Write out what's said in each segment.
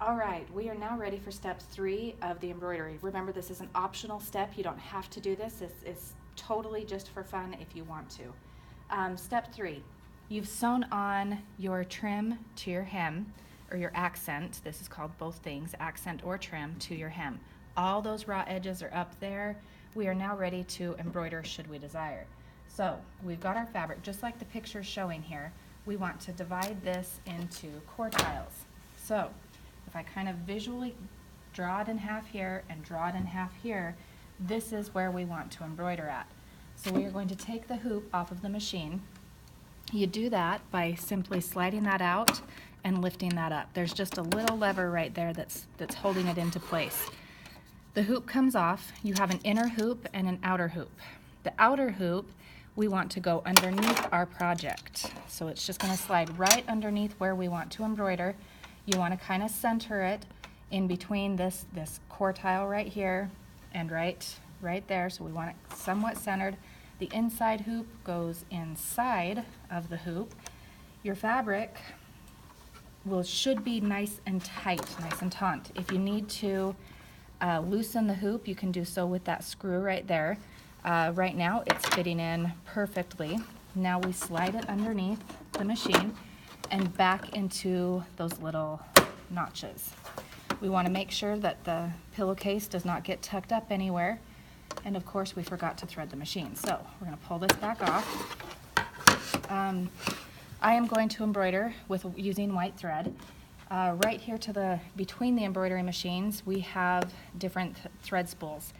All right, we are now ready for step 3 of the embroidery. Remember, this is an optional step. You don't have to do this. This is totally just for fun if you want to. Step 3, you've sewn on your trim to your hem, or your accent. This is called both things, accent or trim, to your hem. All those raw edges are up there. We are now ready to embroider should we desire. So we've got our fabric, just like the picture showing here. We want to divide this into quartiles. So if I kind of visually draw it in half here and draw it in half here, this is where we want to embroider at. So we are going to take the hoop off of the machine. You do that by simply sliding that out and lifting that up. There's just a little lever right there that's holding it into place. The hoop comes off. You have an inner hoop and an outer hoop. The outer hoop we want to go underneath our project. So it's just going to slide right underneath where we want to embroider. You want to kind of center it in between this quartile right here and right there. So we want it somewhat centered. The inside hoop goes inside of the hoop. Your fabric should be nice and tight, nice and taut. If you need to loosen the hoop, you can do so with that screw right there. Right now it's fitting in perfectly. Now we slide it underneath the machine and back into those little notches. We want to make sure that the pillowcase does not get tucked up anywhere. And of course we forgot to thread the machine. So we're going to pull this back off. I am going to embroider using white thread. Right here between the embroidery machines we have different thread spools.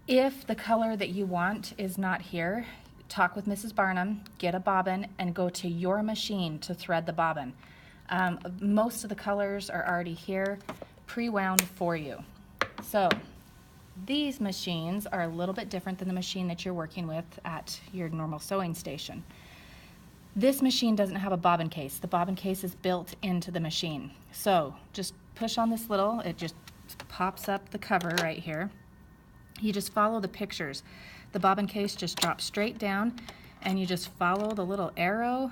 If the color that you want is not here, talk with Mrs. Barnum, get a bobbin, and go to your machine to thread the bobbin. Most of the colors are already here, pre-wound for you. So these machines are a little bit different than the machine that you're working with at your normal sewing station. This machine doesn't have a bobbin case. The bobbin case is built into the machine. So just push on this little, it just pops up the cover right here. You just follow the pictures. The bobbin case just drops straight down and you just follow the little arrow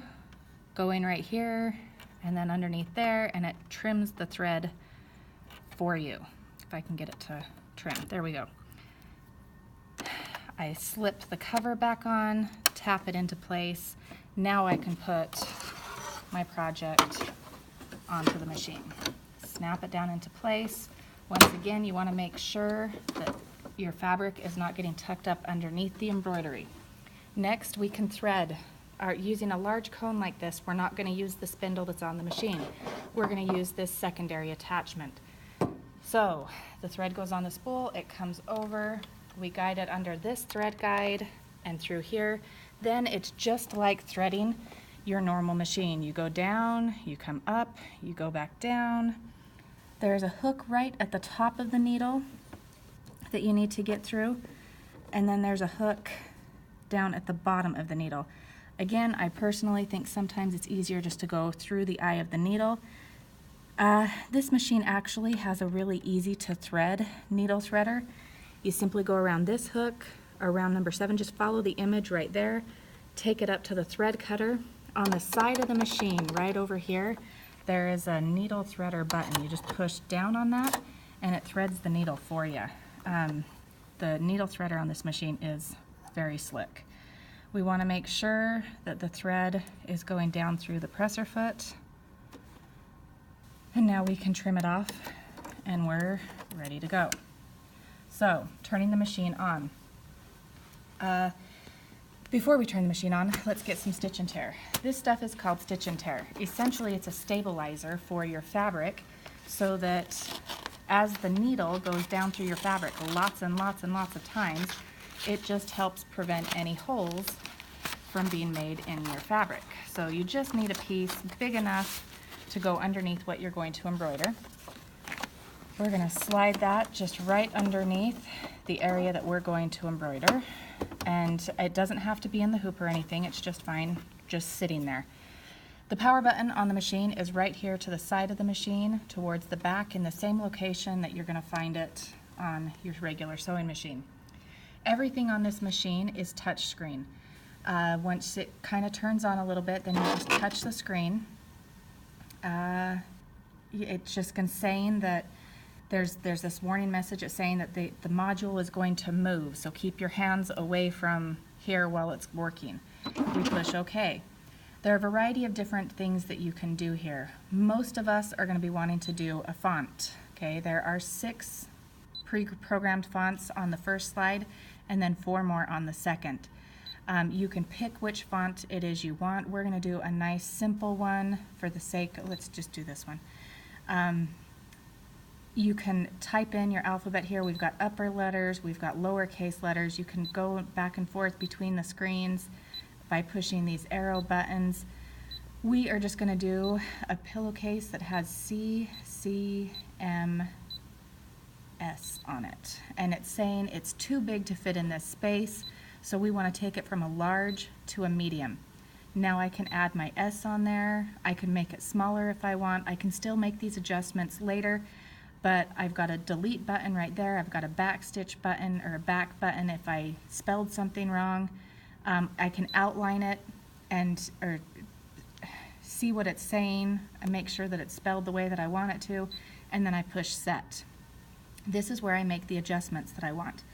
going right here and then underneath there, and it trims the thread for you. If I can get it to trim. There we go. I slip the cover back on, tap it into place. Now I can put my project onto the machine. Snap it down into place. Once again, you want to make sure that your fabric is not getting tucked up underneath the embroidery. Next, we can thread. Using a large cone like this, we're not going to use the spindle that's on the machine. We're going to use this secondary attachment. So the thread goes on the spool, it comes over, we guide it under this thread guide and through here. Then it's just like threading your normal machine. You go down, you come up, you go back down. There's a hook right at the top of the needle that you need to get through, and then there's a hook down at the bottom of the needle. Again, I personally think sometimes it's easier just to go through the eye of the needle. This machine actually has a really easy to thread needle threader. You simply go around this hook, around number 7, just follow the image right there, take it up to the thread cutter. On the side of the machine, right over here, there is a needle threader button. You just push down on that and it threads the needle for you. The needle threader on this machine is very slick. We want to make sure that the thread is going down through the presser foot. And now we can trim it off and we're ready to go. So, turning the machine on. Before we turn the machine on, let's get some stitch and tear. This stuff is called stitch and tear. Essentially, it's a stabilizer for your fabric so that as the needle goes down through your fabric lots and lots and lots of times, it just helps prevent any holes from being made in your fabric. So you just need a piece big enough to go underneath what you're going to embroider. We're going to slide that just right underneath the area that we're going to embroider. And it doesn't have to be in the hoop or anything, it's just fine just sitting there. The power button on the machine is right here to the side of the machine, towards the back, in the same location that you're going to find it on your regular sewing machine. Everything on this machine is touch screen. Once it kind of turns on a little bit, then you just touch the screen. it's just saying that there's this warning message. It's saying that the module is going to move, so keep your hands away from here while it's working. We push OK. There are a variety of different things that you can do here. Most of us are going to be wanting to do a font. Okay, there are 6 pre-programmed fonts on the first slide and then 4 more on the second. You can pick which font it is you want. We're going to do a nice simple one for the sake, let's just do this one. You can type in your alphabet here. We've got upper letters, we've got lowercase letters. You can go back and forth between the screens by pushing these arrow buttons. We are just going to do a pillowcase that has CCMS on it. And it's saying it's too big to fit in this space, so we want to take it from a large to a medium. Now I can add my S on there. I can make it smaller if I want. I can still make these adjustments later, but I've got a delete button right there. I've got a backstitch button or a back button if I spelled something wrong. I can outline it or see what it's saying and make sure that it's spelled the way that I want it to, and then I push set. This is where I make the adjustments that I want.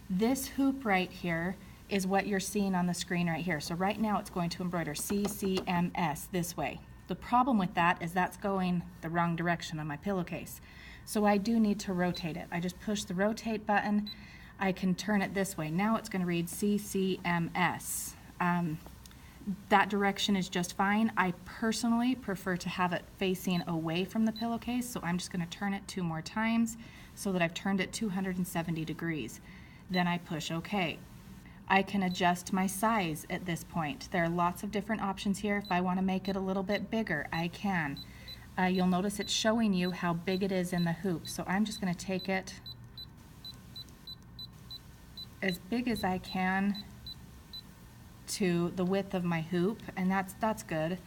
This hoop right here is what you're seeing on the screen right here. So right now it's going to embroider CCMS this way. The problem with that is that's going the wrong direction on my pillowcase. So I do need to rotate it. I just push the rotate button. I can turn it this way. Now it's going to read CCMS. That direction is just fine. I personally prefer to have it facing away from the pillowcase, so I'm just going to turn it 2 more times so that I've turned it 270 degrees. Then I push OK. I can adjust my size at this point. There are lots of different options here. If I want to make it a little bit bigger, I can. You'll notice it's showing you how big it is in the hoop, so I'm just going to take it as big as I can to the width of my hoop, and that's good.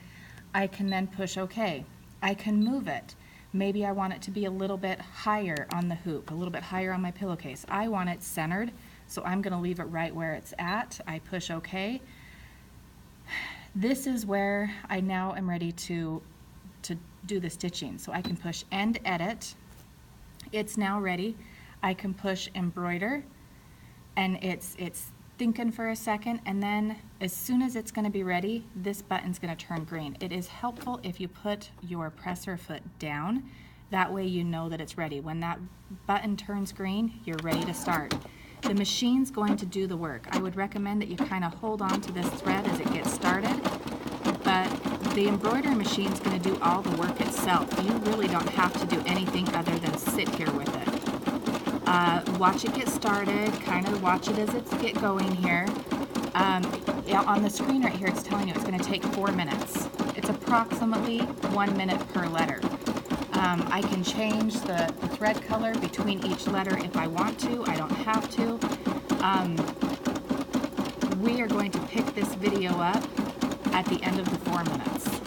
I can then push OK. I can move it. Maybe I want it to be a little bit higher on the hoop, a little bit higher on my pillowcase. I want it centered, so I'm going to leave it right where it's at. I push OK. This is where I now am ready to do the stitching. So I can push End Edit. It's now ready. I can push Embroider, and it's thinking for a second, and then as soon as it's going to be ready, this button's going to turn green. It is helpful if you put your presser foot down. That way you know that it's ready. When that button turns green, you're ready to start. The machine's going to do the work. I would recommend that you kind of hold on to this thread as it gets started, but the embroidery machine's going to do all the work itself. You really don't have to do anything other than sit here with it. Watch it get started, kind of watch it as it's get going here. On the screen right here, it's telling you it's going to take 4 minutes. It's approximately 1 minute per letter. I can change the thread color between each letter if I want to. I don't have to. We are going to pick this video up at the end of the 4 minutes.